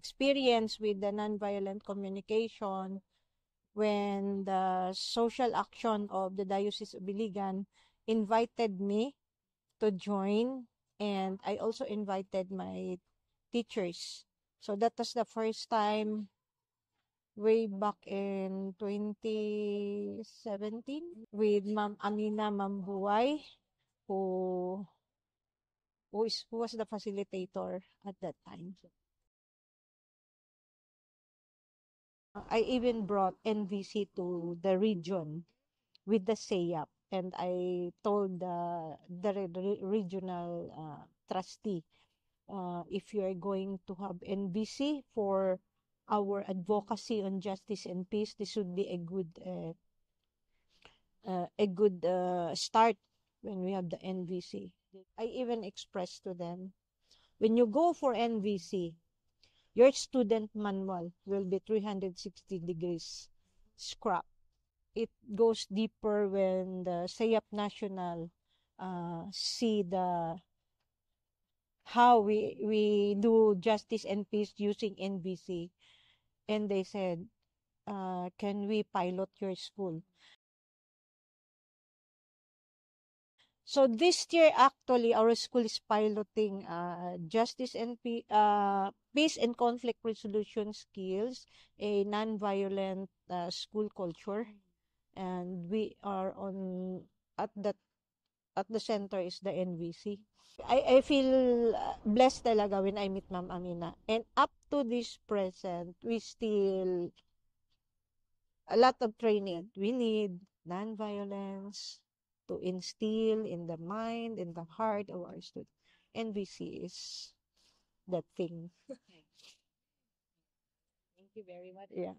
experience with the nonviolent communication when the social action of the Diocese of Iligan invited me to join, and I also invited my teachers. So that was the first time way back in 2017 with Ma'am Amina Mambuay, who who was the facilitator at that time. I even brought NVC to the region with the SEAP, and I told the regional trustee, if you are going to have NVC for our advocacy on justice and peace, this would be a good start when we have the NVC. I even expressed to them, when you go for NVC, your student manual will be 360 degrees scrap. It goes deeper when the SEAP National see the how we do justice and peace using NVC. And they said, can we pilot your school? So this year, actually, our school is piloting justice and peace and conflict resolution skills, a non-violent school culture, and we are on at the center is the NVC. I feel blessed talaga when I meet Ma'am Amina, and up to this present, we still a lot of training. We need non-violence to instill in the mind, in the heart of our students. NVC is that thing. Thank you very much. Yeah.